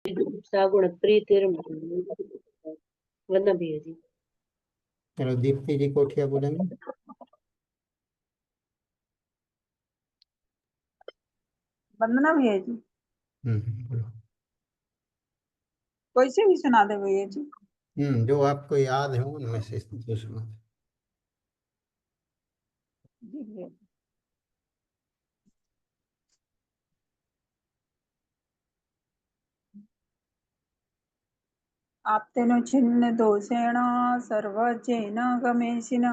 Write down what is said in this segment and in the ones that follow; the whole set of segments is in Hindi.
गुण प्रीतिर वरना भी है जी। चलो दीप्ति जी कोठिया बोलेंगे। वंदना भैया जी, बोलो। कोई से भी सुना दे भैया जी। जो आपको याद हो उनमें से जो सुना। जी भैया जी। आप्तेनो छिन्न दोषेण सर्वजेन गमेशिन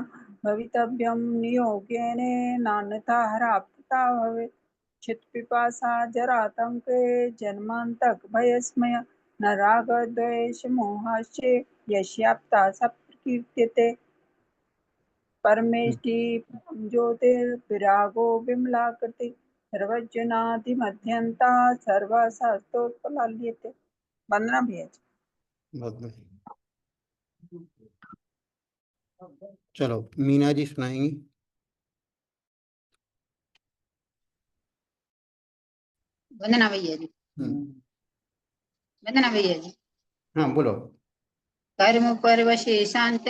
भवितव्यं नियोगेन नान्यथा हराप्ता भवेत्। क्षित्पिपासा जरातङ्के जन्मान्तक भयस्मय न रागद्वेष मोहाश्च यस्याप्ता स प्रकीर्त्यते। परमेष्टि ज्योतिर्विरागो विमलाकृति सर्वज्ञानादिमध्यन्ता सर्वशास्त्रोत्पलाल्यते। वंदना भैया जी। बहुत बढ़िया। चलो मीना जी सुनाएंगी। वंदना भैया जी। वंदना भैया जी। हाँ बोलो। कर्म परवशे शांत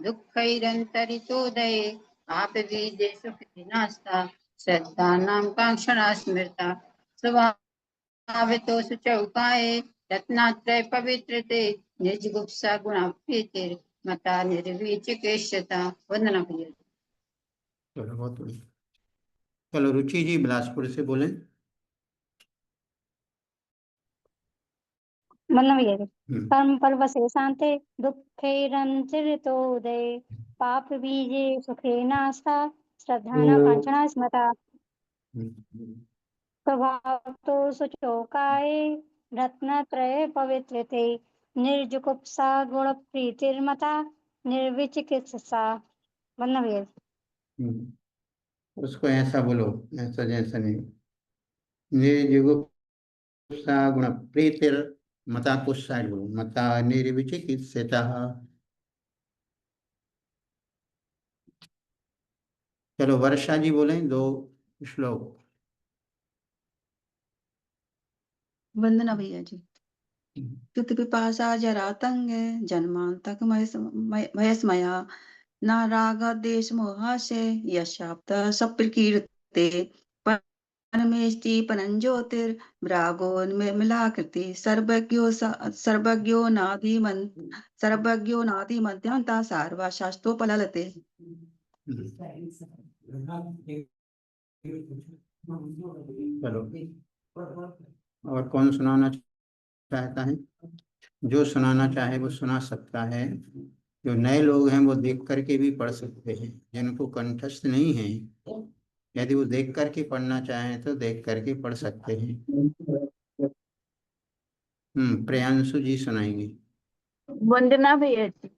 दुःखैरन्तरितोदये आप बीजे सुख नास्ता श्रद्धा नाम कांक्षणा स्मृता स्वभावितो सुचौपाये रत्नात्रय पवित्रते निर्जुगुप्सा गुणा प्रीतिर मता निर्विचिकित्सता। वंदना भैया जी। चलो बहुत बढ़िया। चलो रुचि जी बिलासपुर से बोलें। वंदना भैया जी। कर्म परवशे शांते दुःखैरन्तरितोदये पाप बीजे सुखे नास्ता श्रद्धा न कांचना स्मृता स्वभाव तो सुचोकाये रत्नत्रय पवित्रते निर्जुगुप्सा गुण प्रीतिर्मता निर्विचिकित्सा। वंदना भैया जी। उसको ऐसा बोलो, ऐसा जैसा नहीं। निर्जुगुप्सा गुण प्रीतिर मता कुछ साइड बोलो, मता निर्विचिकित्सिता। चलो वर्षा जी बोलें दो श्लोक। वंदना भैया जी। क्षुत पिपासा जरातंग जन्मांतक मयस्मया न राग देश मोहाशे यशाप्त सप्रकीर्ते परमेष्टि पनंज्योतिर्भ्रागो निर्मलाकृति सर्वज्ञो नादि मध्यंता सार्वा शास्त्रोपललते। चलो और कौन सुनाना चाहता है? जो सुनाना चाहे वो सुना सकता है। जो नए लोग हैं वो देख करके भी पढ़ सकते हैं। जिनको कंठस्थ नहीं है, यदि वो देख करके पढ़ना चाहें तो देख करके पढ़ सकते हैं। प्रियांशु जी सुनाएंगे। वंदना भैया जी।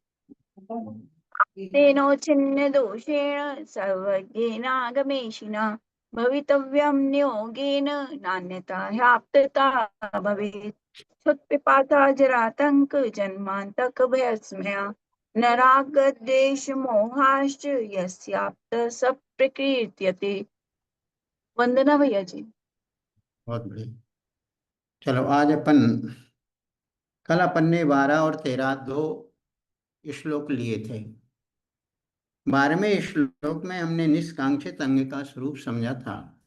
तेनो छिन्न दोषेण सर्वज्ञेनागमेशिना भवितव्यं नियोगेन नान्यथा ह्याप्तता भवेत्। क्षुत्पिपासा जरातंक जन्मान्तक भयस्मया न रागद्वेष मोहाश्च यस्याप्त स प्रकीर्त्यते। वंदना भैया जी। बहुत बढ़िया। चलो आज कल अपन ने 12 और 13 दो श्लोक लिए थे। 12वें श्लोक में हमने निष्कांक्षित अंग का स्वरूप समझा था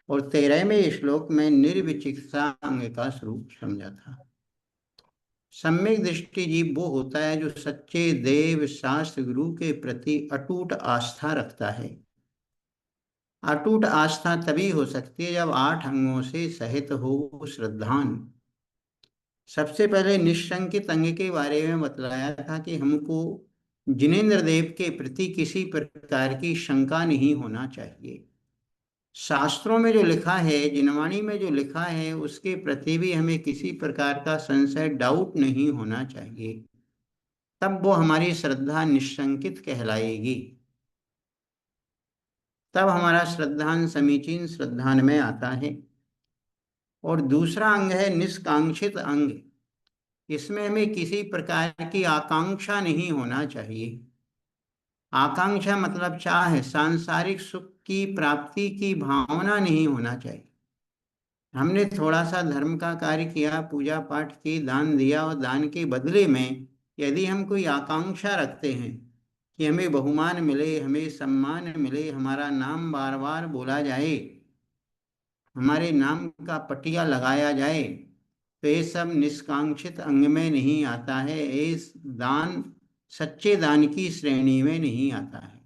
और 13वें श्लोक में निर्विचिकित्सा अंग का स्वरूप समझा था। सम्यक दृष्टि जीव वो होता है जो सच्चे देव शास्त्र गुरु के प्रति अटूट आस्था रखता है। अटूट आस्था तभी हो सकती है जब 8 अंगों से सहित हो श्रद्धान। सबसे पहले निशंकित अंग के बारे में बतलाया था कि हमको जिनेंद्र देव के प्रति किसी प्रकार की शंका नहीं होना चाहिए। शास्त्रों में जो लिखा है, जिनवाणी में जो लिखा है, उसके प्रति भी हमें किसी प्रकार का संशय, डाउट नहीं होना चाहिए। तब वो हमारी श्रद्धा निशंकित कहलाएगी। तब हमारा श्रद्धान समीचीन श्रद्धान में आता है। और दूसरा अंग है निष्कांक्षित अंग। इसमें हमें किसी प्रकार की आकांक्षा नहीं होना चाहिए। आकांक्षा मतलब चाह है, सांसारिक सुख की प्राप्ति की भावना नहीं होना चाहिए। हमने थोड़ा सा धर्म का कार्य किया, पूजा पाठ की, दान दिया, और दान के बदले में यदि हम कोई आकांक्षा रखते हैं कि हमें बहुमान मिले, हमें सम्मान मिले, हमारा नाम बार बार बोला जाए, हमारे नाम का पटिया लगाया जाए, तो ये सब निष्कांक्षित अंग में नहीं आता है, इस दान सच्चे दान की श्रेणी में नहीं आता है।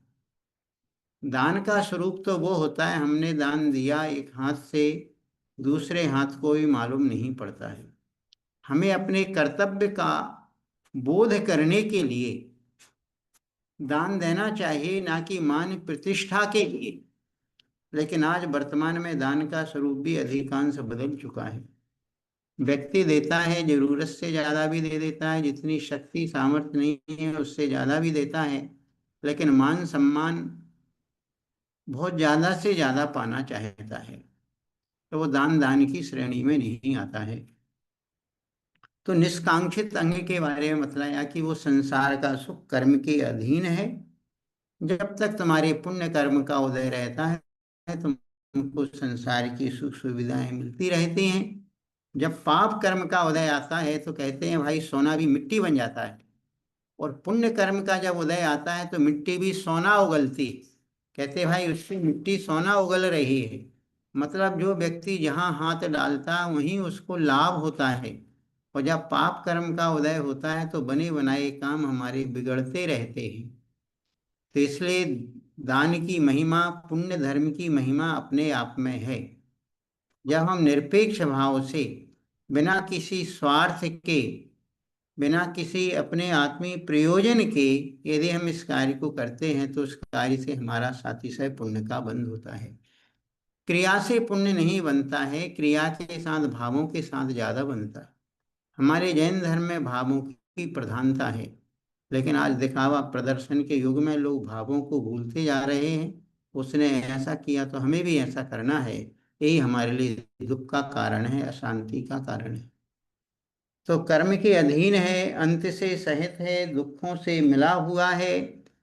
दान का स्वरूप तो वो होता है, हमने दान दिया एक हाथ से, दूसरे हाथ को भी मालूम नहीं पड़ता है। हमें अपने कर्तव्य का बोध करने के लिए दान देना चाहिए, ना कि मान प्रतिष्ठा के लिए। लेकिन आज वर्तमान में दान का स्वरूप भी अधिकांश बदल चुका है। व्यक्ति देता है, जरूरत से ज्यादा भी दे देता है, जितनी शक्ति सामर्थ्य नहीं है उससे ज्यादा भी देता है, लेकिन मान सम्मान बहुत ज्यादा से ज्यादा पाना चाहता है, तो वो दान की श्रेणी में नहीं आता है। तो निष्कांक्षित अंग के बारे में बतलाया कि वो संसार का सुख कर्म के अधीन है। जब तक तुम्हारे पुण्य कर्म का उदय रहता है तुमको संसार की सुख सुविधाएं मिलती रहती हैं। जब पाप कर्म का उदय आता है तो कहते हैं भाई सोना भी मिट्टी बन जाता है, और पुण्य कर्म का जब उदय आता है तो मिट्टी भी सोना उगलती है। कहते हैं भाई उससे मिट्टी सोना उगल रही है। मतलब जो व्यक्ति जहाँ हाथ डालता है वहीं उसको लाभ होता है, और जब पाप कर्म का उदय होता है तो बने बनाए काम हमारे बिगड़ते रहते हैं। तो इसलिए दान की महिमा, पुण्य धर्म की महिमा अपने आप में है। जब हम निरपेक्ष भाव से, बिना किसी स्वार्थ के, बिना किसी अपने आत्मीय प्रयोजन के यदि हम इस कार्य को करते हैं तो उस कार्य से हमारा सातिशय पुण्य का बंध होता है। क्रिया से पुण्य नहीं बनता है, क्रिया के साथ भावों के साथ ज्यादा बनता है। हमारे जैन धर्म में भावों की प्रधानता है, लेकिन आज दिखावा प्रदर्शन के युग में लोग भावों को भूलते जा रहे हैं। उसने ऐसा किया तो हमें भी ऐसा करना है, यही हमारे लिए दुख का कारण है, अशांति का कारण है। तो कर्म के अधीन है, अंत से सहित है, दुखों से मिला हुआ है,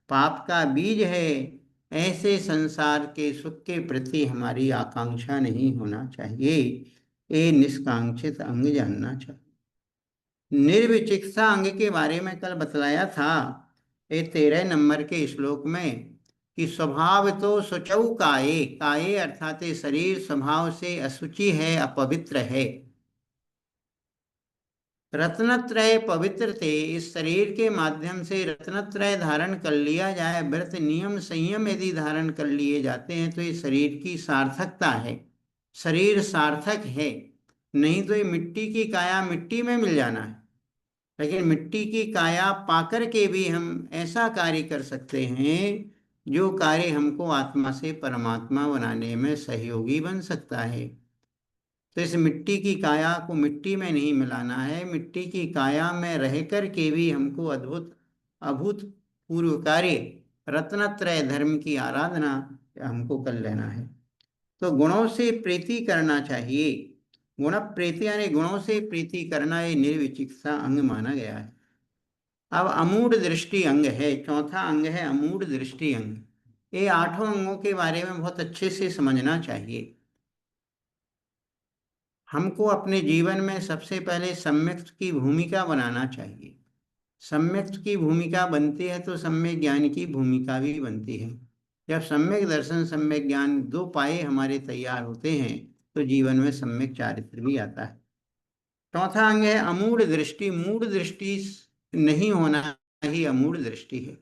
पाप का बीज है। ऐसे संसार के सुख के प्रति हमारी आकांक्षा नहीं होना चाहिए, ये निष्कांक्षित अंग जानना चाहिए। निर्विचिकित्सा अंग के बारे में कल बतलाया था, ये 13 नंबर के श्लोक में, कि स्वभाव तो शुचौ काये, काये अर्थात शरीर स्वभाव से अशुचि है, अपवित्र है। रत्नत्रय पवित्र थे, इस शरीर के माध्यम से रत्नत्रय धारण कर लिया जाए, व्रत नियम संयम यदि धारण कर लिए जाते हैं तो ये शरीर की सार्थकता है, शरीर सार्थक है। नहीं तो ये मिट्टी की काया मिट्टी में मिल जाना है। लेकिन मिट्टी की काया पाकर के भी हम ऐसा कार्य कर सकते हैं जो कार्य हमको आत्मा से परमात्मा बनाने में सहयोगी बन सकता है। तो इस मिट्टी की काया को मिट्टी में नहीं मिलाना है, मिट्टी की काया में रह कर के भी हमको अद्भुत अभूतपूर्व कार्य रत्नत्रय धर्म की आराधना हमको कर लेना है। तो गुणों से प्रीति करना चाहिए। गुण प्रीति यानी गुणों से प्रीति करना, ये निर्विचिकित्सा अंग माना गया है। अब अमूढ़ दृष्टि अंग है, चौथा अंग है अमूढ़ दृष्टि अंग। ये 8 अंगों के बारे में बहुत अच्छे से समझना चाहिए। हमको अपने जीवन में सबसे पहले सम्यक की भूमिका बनाना चाहिए। सम्यक की भूमिका बनती है तो सम्यक ज्ञान की भूमिका भी बनती है। जब सम्यक दर्शन सम्यक ज्ञान दो पाए हमारे तैयार होते हैं तो जीवन में सम्यक चारित्र भी आता है। चौथा अंग है अमूढ़ दृष्टि। मूढ़ दृष्टि नहीं होना ही अमूढ़ दृष्टि है।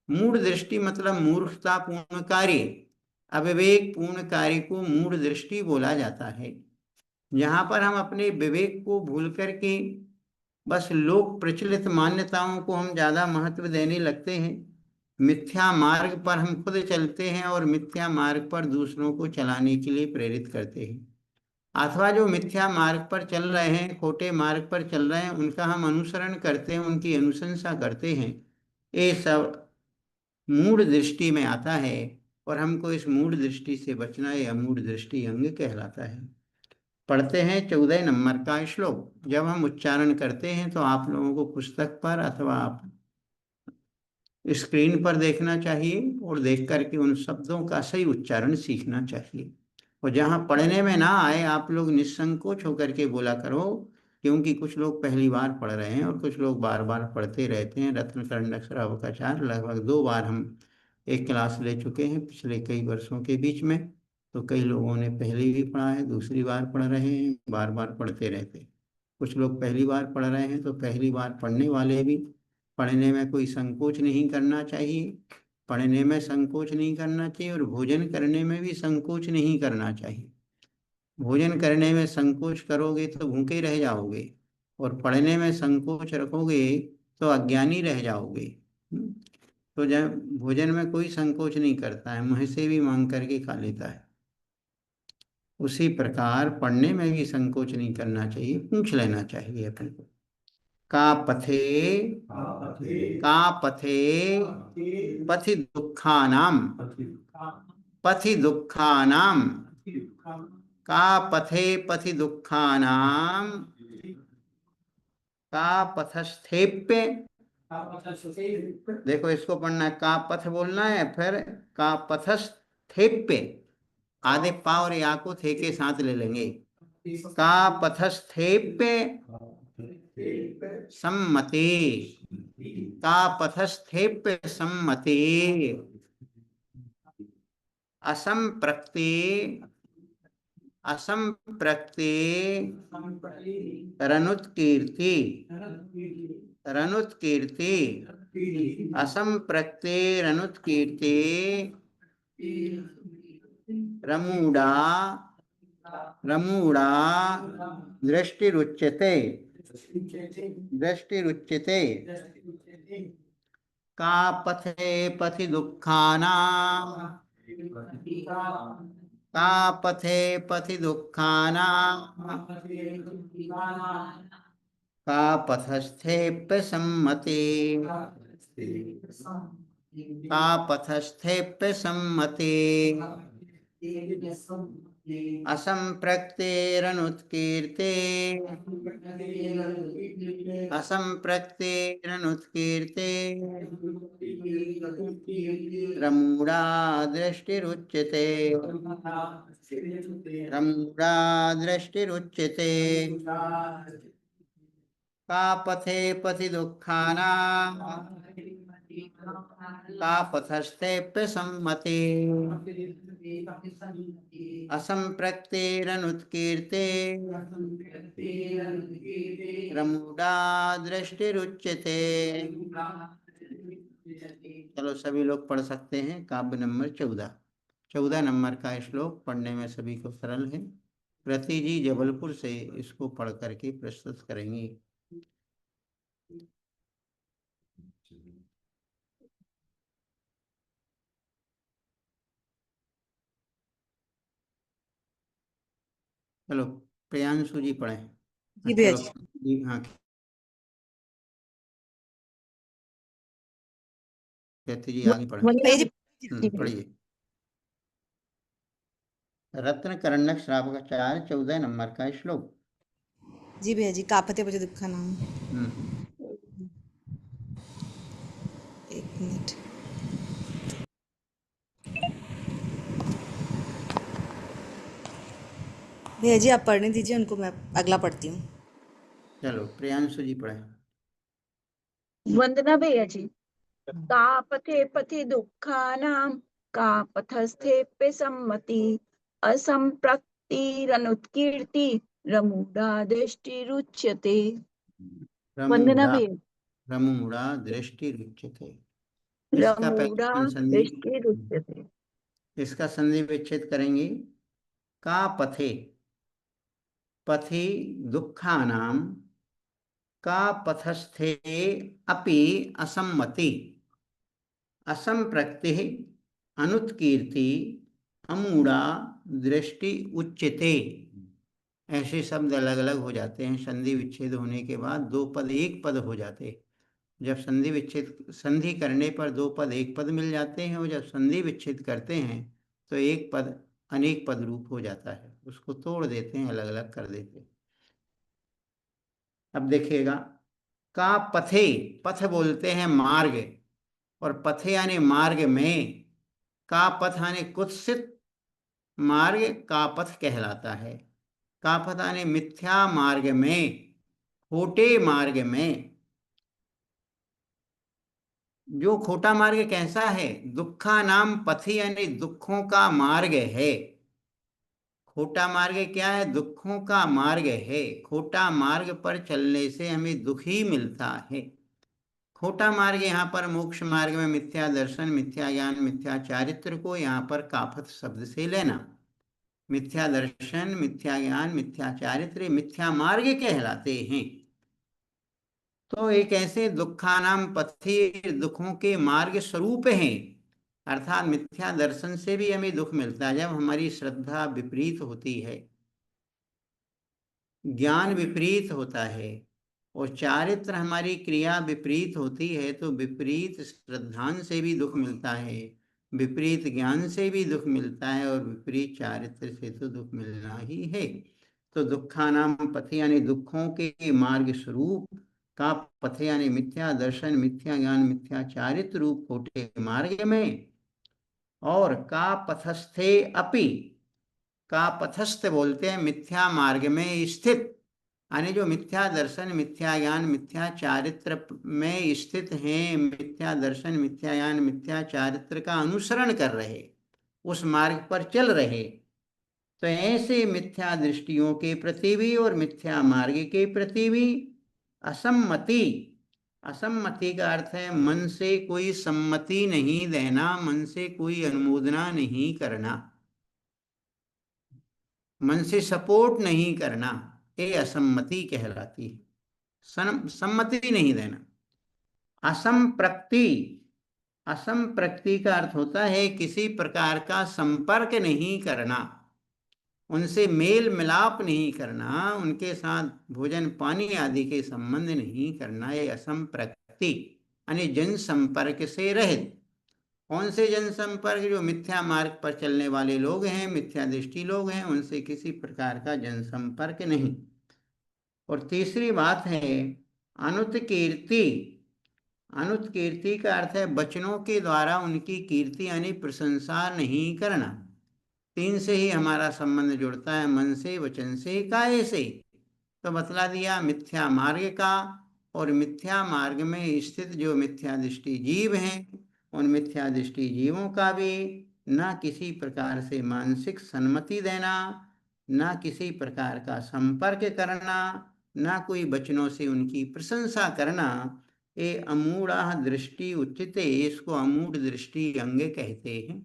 मूढ़ दृष्टि मतलब मूर्खता पूर्ण कार्य, अविवेक पूर्ण कार्य को मूढ़ दृष्टि बोला जाता है। यहाँ पर हम अपने विवेक को भूल करके बस लोक प्रचलित मान्यताओं को हम ज्यादा महत्व देने लगते हैं। मिथ्या मार्ग पर हम खुद चलते हैं और मिथ्या मार्ग पर दूसरों को चलाने के लिए प्रेरित करते हैं। अथवा जो मिथ्या मार्ग पर चल रहे हैं, खोटे मार्ग पर चल रहे हैं, उनका हम अनुसरण करते हैं, उनकी अनुशंसा करते हैं। ये सब मूढ़ दृष्टि में आता है और हमको इस मूढ़ दृष्टि से बचना, ये अमूढ़ दृष्टि अंग कहलाता है। पढ़ते हैं 14 नंबर का श्लोक। जब हम उच्चारण करते हैं तो आप लोगों को पुस्तक पर अथवा आप स्क्रीन पर देखना चाहिए और देख करके उन शब्दों का सही उच्चारण सीखना चाहिए। और जहाँ पढ़ने में ना आए आप लोग निसंकोच होकर के बोला करो, क्योंकि कुछ लोग पहली बार पढ़ रहे हैं और कुछ लोग बार बार पढ़ते रहते हैं। रत्न कर्णक श्रावकाचार्य लगभग 2 बार हम एक क्लास ले चुके हैं पिछले कई वर्षों के बीच में। तो कई लोगों ने पहले भी पढ़ा है, दूसरी बार पढ़ रहे हैं, बार बार पढ़ते रहते हैं। कुछ लोग पहली बार पढ़ रहे हैं, तो पहली बार पढ़ने वाले भी पढ़ने में कोई संकोच नहीं करना चाहिए, पढ़ने में संकोच नहीं करना चाहिए, और भोजन करने में भी संकोच नहीं करना चाहिए। भोजन करने में संकोच करोगे तो भूखे रह जाओगे, और पढ़ने में संकोच रखोगे तो अज्ञानी रह जाओगे। तो जब भोजन में कोई संकोच नहीं करता है, मुँह से भी मांग करके खा लेता है, उसी प्रकार पढ़ने में भी संकोच नहीं करना चाहिए, पूछ लेना चाहिए अपने को। का पथे पथि दुखानाम पथि दुखानाम का पथे दुखानाम का पथस्थेप्य। देखो इसको पढ़ना है, का पथ बोलना है, फिर का पथस्थेप्य, आधे पा और या को थे के साथ ले लेंगे। का पथस्थेप्य सम्मति, का पथस्थेप्य सम्मति, असंप्रक्ति रनुत्कीर्ति असंप्रक्ति रनुत्कीर्ति रमूढ़ा दृष्टिरुच्यते। का पथे पथि दुखानां का पथे पथि दुखानां का पथस्थेप्य सम्मति, का पथस्थेप्य सम्मति, असंप्रक्तेरनुत्कीर्ते रमूढ़ा दृष्टिरुच्यते। का पथे पथि दुखानां का पथस्थेप्य सम्मति, असंप्रक्तेरनुत्कीर्ते रमूढ़ा दृष्टिरुच्यते। चलो सभी लोग पढ़ सकते हैं। काव्य नंबर 14 नंबर का श्लोक पढ़ने में सभी को सरल है। प्रति जी जबलपुर से इसको पढ़ करके प्रस्तुत करेंगी। चलो प्रियांशु जी पढ़े। जी भैया जी। हाँ कहती जी आगे पढ़े। पढ़िए। रत्न कर्णक श्रावकाचार्य 14 नंबर का श्लोक। जी भैया जी। कापते पथे दुखा नाम। एक मिनट। भैया जी आप पढ़ने दीजिए उनको, मैं अगला पढ़ती हूँ। चलो प्रियांशु जी पढ़े। वंदना भैया जी। का पथे पथि दुखानां का पथस्थेप्य सम्मति, असंप्रक्तिरनुत्कीर्ति रमूढ़ा दृष्टिरुच्यते। वंदना भैया। रमूढ़ा दृष्टिरुच्यते। रमूढ़ा दृष्टिरुच्यते। इसका संधि विच्छेद करेंगे। का पथे पथि दुखानां का पथस्थे अपि असम्मति, असंप्रक्ति अनुत्कीर्ति अमूढ़ा दृष्टि उच्यते। ऐसे शब्द अलग अलग हो जाते हैं। संधि विच्छेद होने के बाद 2 पद 1 पद हो जाते हैं। जब संधि करने पर 2 पद 1 पद मिल जाते हैं, और जब संधि विच्छेद करते हैं तो 1 पद अनेक पद रूप हो जाता है। उसको तोड़ देते हैं, अलग अलग कर देते हैं। अब देखिएगा, का पथे, पथ बोलते हैं मार्ग, और पथे यानी मार्ग में, का पथ यानी कुत्सित मार्ग का पथ कहलाता है। का पथ यानी मिथ्या मार्ग में, खोटे मार्ग में। जो खोटा मार्ग कैसा है? दुखा नाम पथि यानी दुखों का मार्ग है। खोटा मार्ग क्या है? दुखों का मार्ग है। खोटा मार्ग पर चलने से हमें दुख ही मिलता है। खोटा मार्ग यहाँ पर मोक्ष मार्ग में मिथ्या दर्शन, मिथ्या ज्ञान, मिथ्या चारित्र को यहाँ पर कापथ शब्द से लेना। मिथ्या दर्शन, मिथ्या ज्ञान, मिथ्या चारित्र मिथ्या मार्ग कहलाते हैं। तो एक ऐसे दुखानाम पथि, दुखों के मार्ग स्वरूप हैं। अर्थात मिथ्या दर्शन से भी हमें दुख मिलता है जब हमारी श्रद्धा विपरीत होती है, ज्ञान विपरीत होता है, और चारित्र हमारी क्रिया विपरीत होती है। तो विपरीत श्रद्धान से भी दुख मिलता है, विपरीत ज्ञान से भी दुख मिलता है, और विपरीत चारित्र से तो दुख मिलना ही है। तो दुखानाम पथ यानी दुखों के मार्ग स्वरूप, का पथ यानी मिथ्या दर्शन, मिथ्या ज्ञान, मिथ्या चारित्र रूप खोटे मार्ग में, और का पथस्थे अपि, का पथस्थ बोलते हैं मिथ्या मार्ग में स्थित, यानी जो मिथ्या दर्शन, मिथ्या ज्ञान, मिथ्या चारित्र में स्थित हैं, मिथ्या दर्शन, मिथ्या ज्ञान, मिथ्या चारित्र का अनुसरण कर रहे, उस मार्ग पर चल रहे। तो ऐसे मिथ्या दृष्टियों के प्रति भी और मिथ्या मार्ग के प्रति भी असम्मति, असम्मति का अर्थ है मन से कोई सम्मति नहीं देना, मन से कोई अनुमोदना नहीं करना, मन से सपोर्ट नहीं करना, ये असम्मति कहलाती है। सम्मति नहीं देना। असंप्रक्ति, असंप्रक्ति का अर्थ होता है किसी प्रकार का संपर्क नहीं करना, उनसे मेल मिलाप नहीं करना, उनके साथ भोजन पानी आदि के संबंध नहीं करना, ये असंप्रक्ति यानी जन संपर्क से रहित। कौन से जन संपर्क? जो मिथ्या मार्ग पर चलने वाले लोग हैं, मिथ्या दृष्टि लोग हैं, उनसे किसी प्रकार का जन संपर्क नहीं। और तीसरी बात है अनुत्कीर्ति। अनुत्कीर्ति का अर्थ है वचनों के द्वारा उनकी कीर्ति यानी प्रशंसा नहीं करना। तीन से ही हमारा संबंध जुड़ता है, मन से, वचन से, काया से। तो बतला दिया मिथ्या मार्ग का, और मिथ्या मार्ग में स्थित जो मिथ्या दृष्टि जीव हैं, उन मिथ्या दृष्टि जीवों का भी न किसी प्रकार से मानसिक सम्मति देना, न किसी प्रकार का संपर्क करना, न कोई वचनों से उनकी प्रशंसा करना, ये अमूढ़ा दृष्टि उच्यते, इसको अमूढ़ दृष्टि अंग कहते हैं।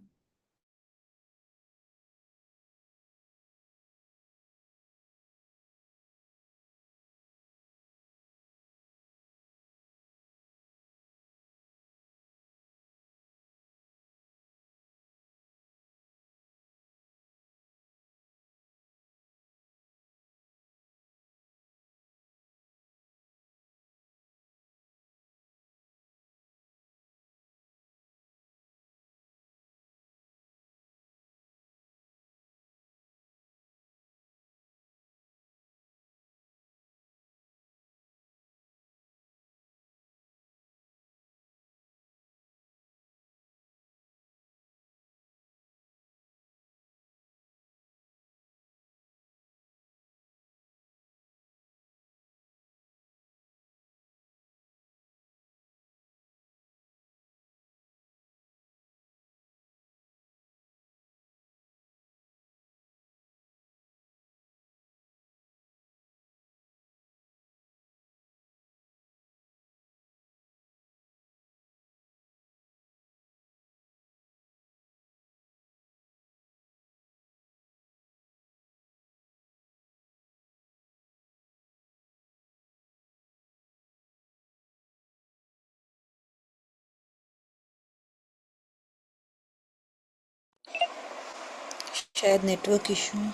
शायद नेटवर्क इशू है।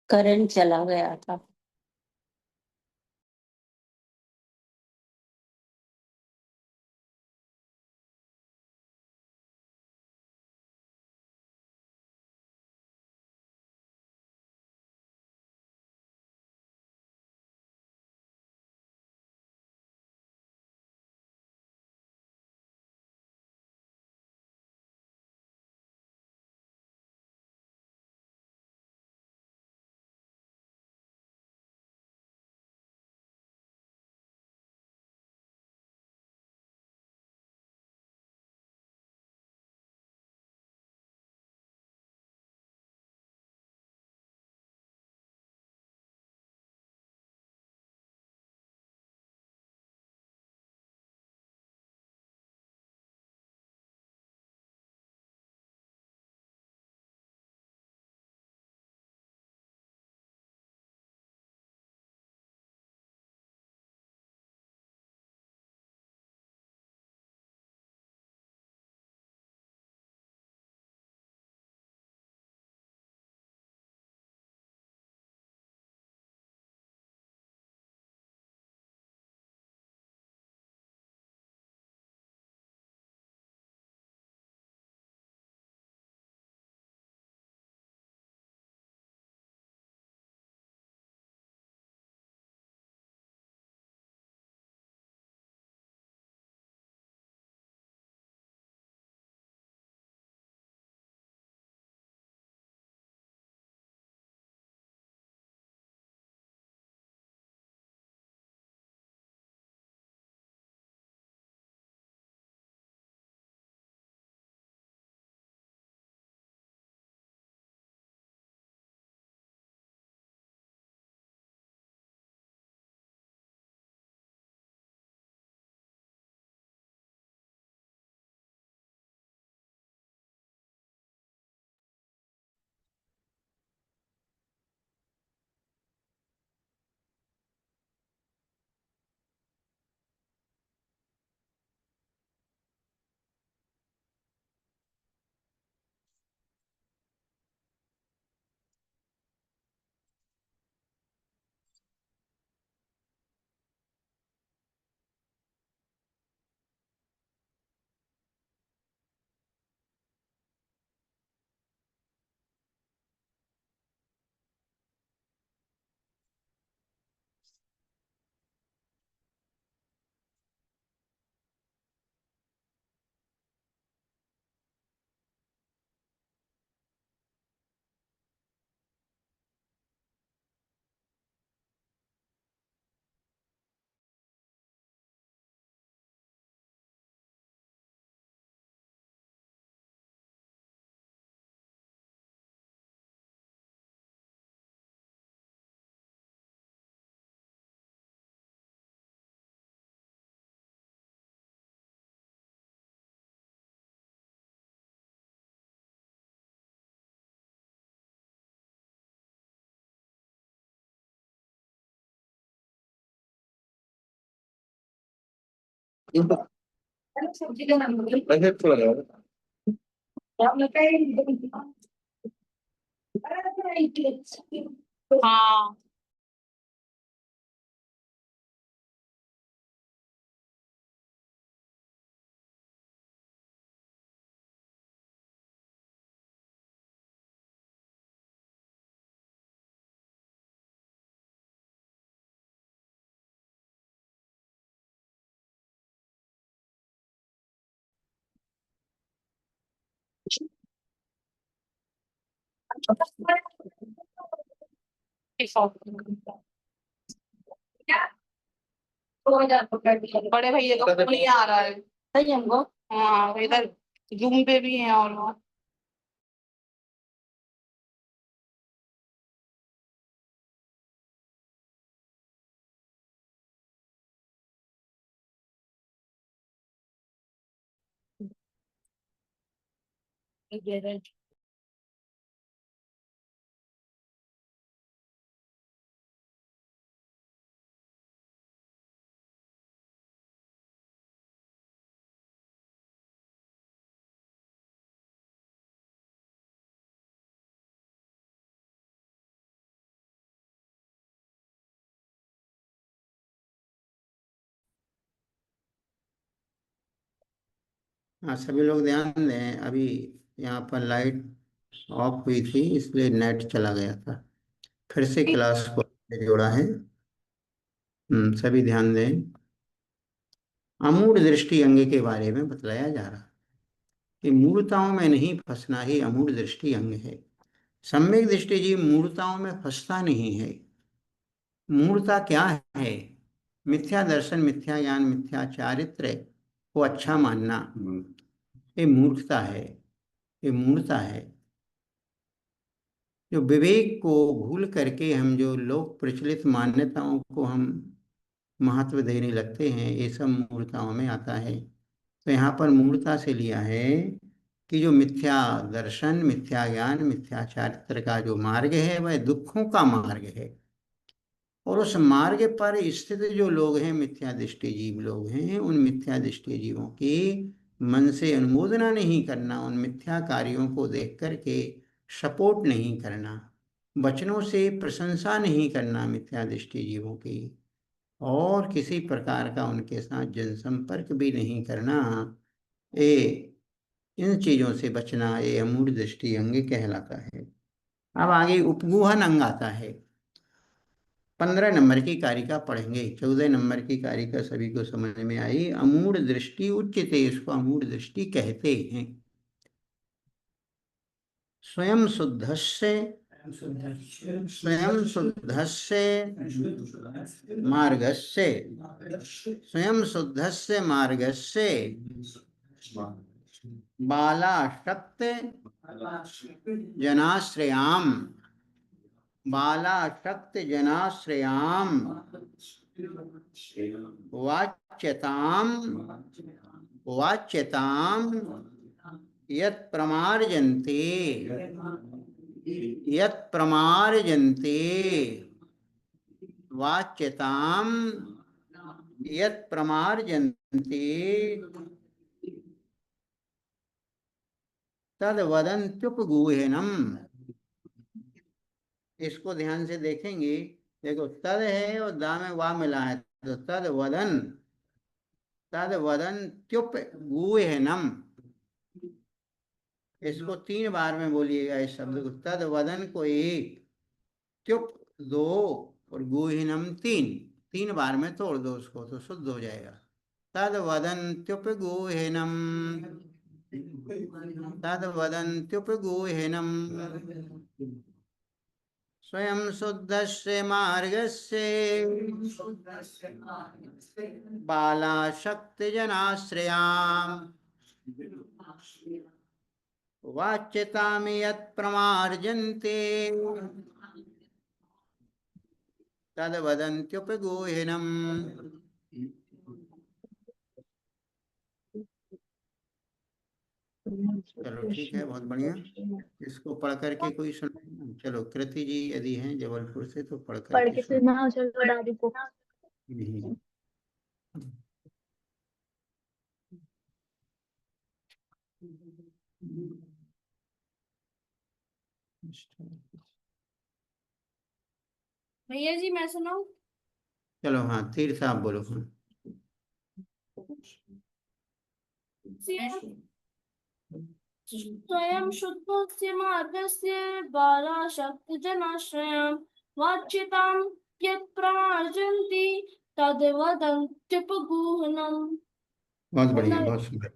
करंट चला गया था। हाँ बड़े भैया का फोन ही आ रहा है। सही है हमको। हाँ इधर जूम पे भी है और वो हाँ, सभी लोग ध्यान दें। अभी यहाँ पर लाइट ऑफ हुई थी, इसलिए नेट चला गया था। फिर से क्लास को जोड़ा है। सभी ध्यान दें। अमूढ़ दृष्टि अंग के बारे में बतलाया जा रहा है कि मूढ़ताओं में नहीं फंसना ही अमूढ़ दृष्टि अंग है। सम्यक दृष्टि जीव मूढ़ताओं में फंसता नहीं है। मूढ़ता क्या है? मिथ्या दर्शन, मिथ्या ज्ञान, मिथ्या चारित्र को अच्छा मानना, ये मूर्खता है। ये मूढ़ता है। जो विवेक को भूल करके हम जो लोक प्रचलित मान्यताओं को हम महत्व देने लगते हैं, ये सब मूर्खताओं में आता है। तो यहाँ पर मूर्खता से लिया है कि जो मिथ्या दर्शन, मिथ्या ज्ञान, मिथ्या चारित्र का जो मार्ग है वह दुखों का मार्ग है। और उस मार्ग पर स्थित जो लोग हैं, मिथ्या दृष्टि जीव लोग हैं, उन मिथ्या दृष्टि जीवों की मन से अनुमोदना नहीं करना, उन मिथ्या कार्यों को देख करके सपोर्ट नहीं करना, वचनों से प्रशंसा नहीं करना मिथ्या दृष्टि जीवों की, और किसी प्रकार का उनके साथ जनसंपर्क भी नहीं करना, ये इन चीजों से बचना, ये अमूढ़ दृष्टि अंग कहलाता है। अब आगे उपगूहन अंग आता है। 15 नंबर की कारिका पढ़ेंगे। 14 नंबर की कारिका सभी को समझ में आई। अमूढ़ दृष्टि उच्यते, इसको अमूढ़ दृष्टि कहते हैं। स्वयं शुद्धस्य मार्गस्य, स्वयं शुद्धस्य मार्गस्य बालाशक्त जनाश्रयाम, बालाशक्त जनाश्रयाम वाच्यताम, वाच्यताम यत् प्रमार्जन्ते, यत् प्रमार्जन्ते, वाच्यताम यत् प्रमार्जन्ते तद वदन्त्युपगूहनम। इसको ध्यान से देखेंगे। देखो, तद है और दा में वा मिला है, तो तद वदन्त्युपगूहनम। इसको 3 बार में बोलिएगा इस शब्द को। तद वदन को 1, त्युप 2 और गुहिनम 3 बार में तोड़ दो उसको तो शुद्ध हो जाएगा। तद वदन्त्युपगूहनम, तद वदन्त्युपगूहनम स्वयं शुद्धस्य मार्गस्य बालाशक्त जनाश्रयाम वाच्यताम यत् प्रमार्जन्ते तद वदन्त्युपगूहनम। चलो ठीक है, बहुत बढ़िया। इसको पढ़ करके कोई सुन। चलो, कृति जी यदि हैं जबलपुर से तो पढ़ पढ़ करके के सुन। सुनाओ चलो दादी को। भैया जी मैं सुनाऊं? चलो हाँ, तीर साहब बोलो। हाँ। स्वयं शुद्धस्य मार्गस्य बालाशक्तजनाश्रयं वाच्यतां यत् प्रमार्जन्ति तद्वदन्त्युपगूहनम्। बहुत बढ़िया, बहुत सुंदर।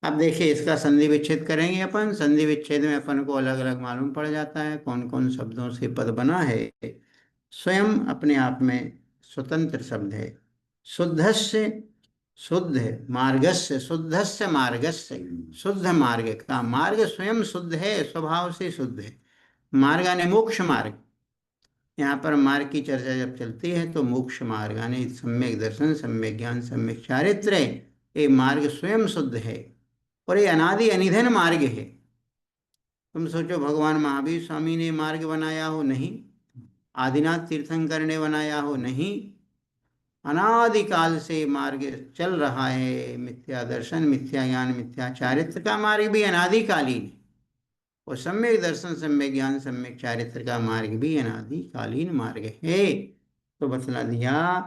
अब देखिए, इसका संधि विच्छेद करेंगे अपन। संधि विच्छेद में अपन को अलग अलग मालूम पड़ जाता है कौन कौन शब्दों से पद बना है। स्वयं अपने आप में स्वतंत्र शब्द है। शुद्धस्य, शुद्ध है। मार्गस्य, शुद्धस्य मार्गस्य, शुद्ध मार्ग का मार्ग स्वयं शुद्ध है, स्वभाव से शुद्ध है। मार्ग यानी मोक्ष मार्ग। यहाँ पर मार्ग की चर्चा जब चलती है तो मोक्ष मार्ग यानी सम्यक दर्शन, सम्यक ज्ञान, सम्यक चारित्र्य, ये मार्ग स्वयं शुद्ध है और ये अनादि अनिधन मार्ग है। तुम सोचो भगवान महावीर स्वामी ने मार्ग बनाया हो? नहीं। आदिनाथ तीर्थंकर ने बनाया हो? नहीं। अनादिकाल से मार्ग चल रहा है। मिथ्या दर्शन, मिथ्या ज्ञान, मिथ्या चारित्र का मार्ग भी अनादिकालीन है और सम्यक दर्शन, सम्यक ज्ञान, सम्यक चारित्र का मार्ग भी अनादिकालीन मार्ग है। तो बतला दिया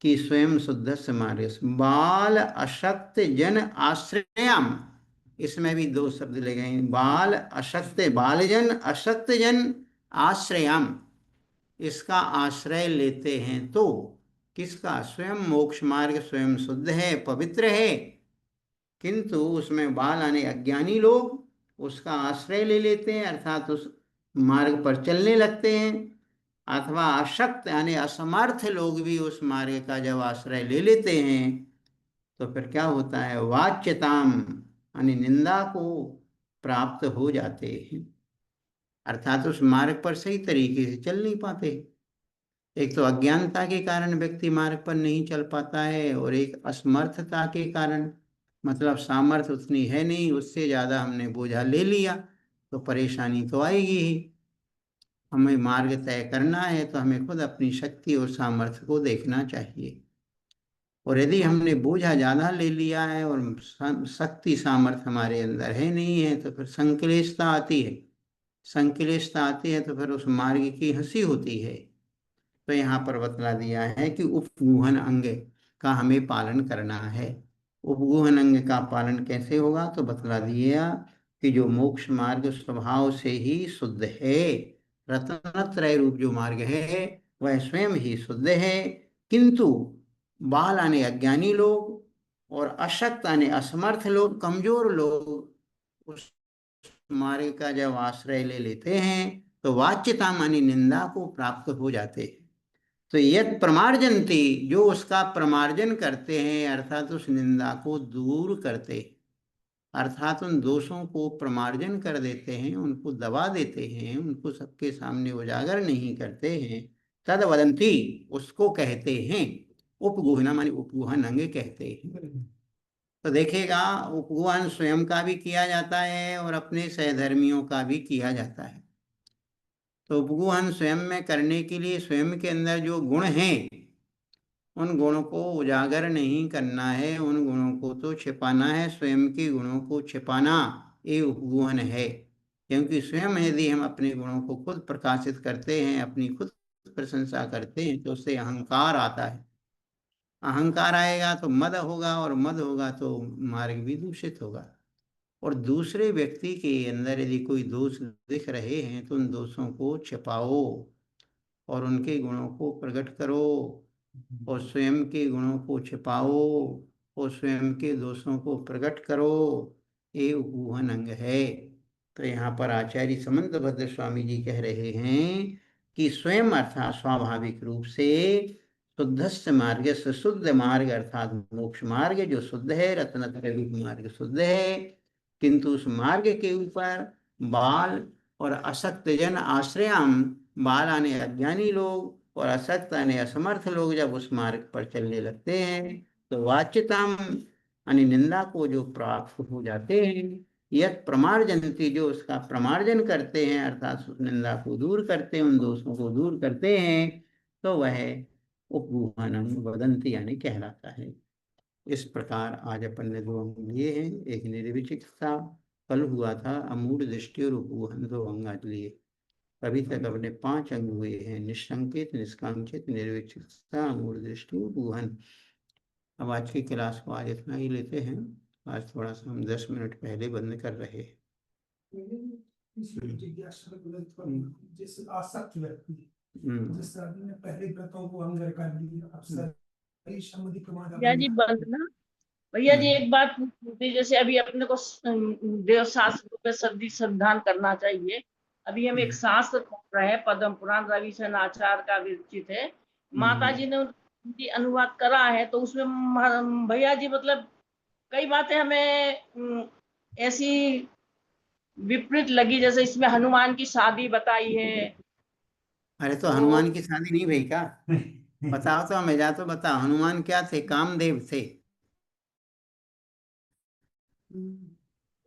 कि स्वयं शुद्ध से मार्ग बाल अशक्त जन आश्रयम। इसमें भी दो शब्द लगे हैं, बाल अशक्त, बालजन अशक्त जन आश्रयम। इसका आश्रय लेते हैं तो किसका? स्वयं मोक्ष मार्ग स्वयं शुद्ध है, पवित्र है, किंतु उसमें बाल आने अज्ञानी लोग उसका आश्रय ले लेते हैं, अर्थात उस मार्ग पर चलने लगते हैं। अथवा अशक्त यानी असमर्थ लोग भी उस मार्ग का जब आश्रय ले लेते हैं तो फिर क्या होता है? वाच्यताम यानी निंदा को प्राप्त हो जाते हैं, अर्थात उस मार्ग पर सही तरीके से चल नहीं पाते। एक तो अज्ञानता के कारण व्यक्ति मार्ग पर नहीं चल पाता है और एक असमर्थता के कारण, मतलब सामर्थ्य उतनी है नहीं, उससे ज्यादा हमने बोझा ले लिया तो परेशानी तो आएगी ही। हमें मार्ग तय करना है तो हमें खुद अपनी शक्ति और सामर्थ्य को देखना चाहिए। और यदि हमने बोझा ज्यादा ले लिया है और शक्ति सामर्थ्य हमारे अंदर है नहीं है तो फिर संक्लेशता आती है। संक्लेशता आती है तो फिर उस मार्ग की हंसी होती है। तो यहाँ पर बतला दिया है कि उपगूहन अंग का हमें पालन करना है। उपगूहन अंग का पालन कैसे होगा? तो बतला दिया कि जो मोक्ष मार्ग स्वभाव से ही शुद्ध है, रत्नत्रय रूप जो मार्ग है वह स्वयं ही शुद्ध है, किंतु बाल आने अज्ञानी लोग और अशक्त आने असमर्थ लोग, कमजोर लोग उस मार्ग का जब आश्रय ले लेते हैं तो वाच्यता मानी निंदा को प्राप्त हो जाते हैं। तो यद प्रमार्जन्ति, जो उसका प्रमार्जन करते हैं अर्थात उस निंदा को दूर करते हैं, अर्थात उन दोषों को प्रमार्जन कर देते हैं, उनको दबा देते हैं, उनको सबके सामने उजागर नहीं करते हैं, तद वदंती उसको कहते हैं उपगुहना, मानी उपगुहन अंग कहते हैं। तो देखेगा उपगुहन स्वयं का भी किया जाता है और अपने सहधर्मियों का भी किया जाता है। तो उपगुहन स्वयं में करने के लिए स्वयं के अंदर जो गुण हैं उन गुणों को उजागर नहीं करना है, उन गुणों को तो छिपाना है। स्वयं के गुणों को छिपाना ये उपगुहन है, क्योंकि स्वयं यदि हम अपने गुणों को खुद प्रकाशित करते हैं, अपनी खुद प्रशंसा करते हैं तो उससे अहंकार आता है। अहंकार आएगा तो मद होगा और मद होगा तो मार्ग भी दूषित होगा। और दूसरे व्यक्ति के अंदर यदि कोई दोष दिख रहे हैं तो उन दोषों को छिपाओ और उनके गुणों को प्रकट करो और स्वयं के गुणों को छिपाओ और स्वयं के दोषों को प्रकट करो। ये उपगूहन अंग है। तो यहाँ पर आचार्य समंतभद्र स्वामी जी कह रहे हैं कि स्वयं अर्थात स्वाभाविक रूप से शुद्धस्य मार्ग से, शुद्ध मार्ग अर्थात मोक्ष मार्ग जो शुद्ध है, रत्नत्रय रूप मार्ग शुद्ध है, किंतु उस मार्ग के ऊपर बाल और असक्त जन आश्रयाम, बाल आने अज्ञानी लोग और असक्त यानी असमर्थ लोग जब उस मार्ग पर चलने लगते हैं तो वाच्यताम यानी निंदा को जो प्राप्त हो जाते हैं, यह प्रमार्जनती जो उसका प्रमार्जन करते हैं अर्थात उस निंदा को दूर करते हैं, उन दोषों को दूर करते हैं, तो वह उपगुहनम वदंती यानी कहलाता है। इस प्रकार आज अपन ने दो अंग लिए हैं, एक निर्विचिकित्सा कल हुआ था अमूढ़ दृष्टि और उपवहन 2 अंग आज लिए। अभी तक अपने 5 अंग हुए हैं, निशंकित, निष्कांक्षित, निर्विक्षिप्तता, अमूढ़ दृष्टि, उपवहन। अब आज की क्लास को आज इतना ही लेते हैं। आज थोड़ा सा हम 10 मिनट पहले बंद कर रहे हैं। जिस आसक्त व्यक्ति जिस आदमी ने पहले व्रतों को अंग कर लिया, अक्सर भैया जी वंदना। भैया जी एक बात पूछनी थी, जैसे अभी अपने को देव शास्त्र पे संधान करना चाहिए। अभी हम एक शास्त्र पढ़ रहे हैं, पद्म पुराण रविशरण आचार्य का विरचित है। माता जी ने उनकी अनुवाद करा है, तो उसमें भैया जी मतलब कई बातें हमें ऐसी विपरीत लगी, जैसे इसमें हनुमान की शादी बताई है। अरे तो हनुमान की शादी नहीं भई का? बताओ तो हमें, जा तो बताओ। हनुमान क्या थे? कामदेव थे।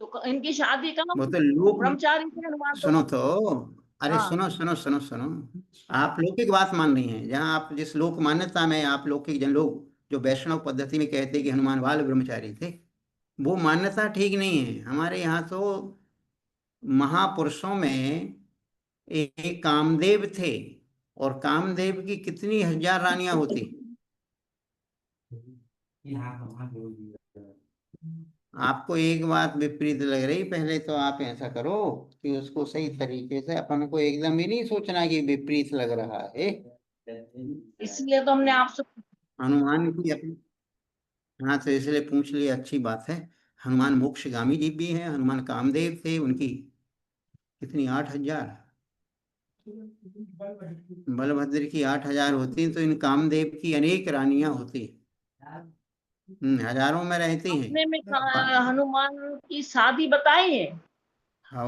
तो इनकी शादी का वो तो लोक, ब्रह्मचारी थे हनुमान सुनो तो। तो, अरे हाँ। सुनो सुनो सुनो सुनो, आप लौकिक बात मान रही हैं। जहाँ आप जिस लोक मान्यता में आप लौकिक जन लोग जो वैष्णव पद्धति में कहते हैं कि हनुमान बाल ब्रह्मचारी थे, वो मान्यता ठीक नहीं है। हमारे यहाँ तो महापुरुषों में एक कामदेव थे, और कामदेव की कितनी हजार रानियां होती। आपको एक बात विपरीत लग रही, पहले तो आप ऐसा करो कि उसको सही तरीके से, अपन को एकदम ही नहीं सोचना कि विपरीत लग रहा है। इसलिए तो हमने आपसे हनुमान की अपनी, हाँ तो इसलिए पूछ लिया, अच्छी बात है। हनुमान मोक्षगामी जी भी हैं। हनुमान कामदेव थे, उनकी कितनी 8,000, बलभद्र की 8,000 होती, तो इन कामदेव की अनेक रानियां होती, हजारों में रहती हैं। अपने में हनुमान की शादी बताई है। हाँ,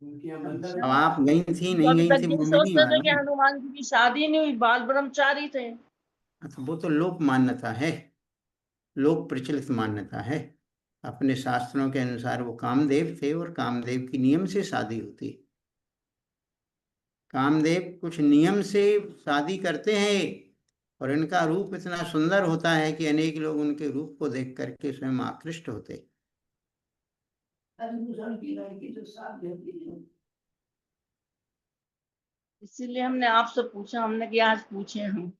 अब आप गई थी तो नहीं अभी गई तक थी ये वो भी नहीं सोचते थे कि मालूम। हनुमान जी की शादी नहीं हुई, बाल ब्रह्मचारी थे। अच्छा, वो तो लोक मान्यता है, लोक प्रचलित मान्यता है। अपने शास्त्रों के अनुसार वो कामदेव थे, और कामदेव की नियम से शादी होती। कामदेव कुछ नियम से शादी करते हैं, और इनका रूप इतना सुंदर होता है कि अनेक लोग उनके रूप को देख करके स्वयं आकृष्ट होते। इसीलिए हमने आपसे पूछा, हमने कि आज पूछे हम।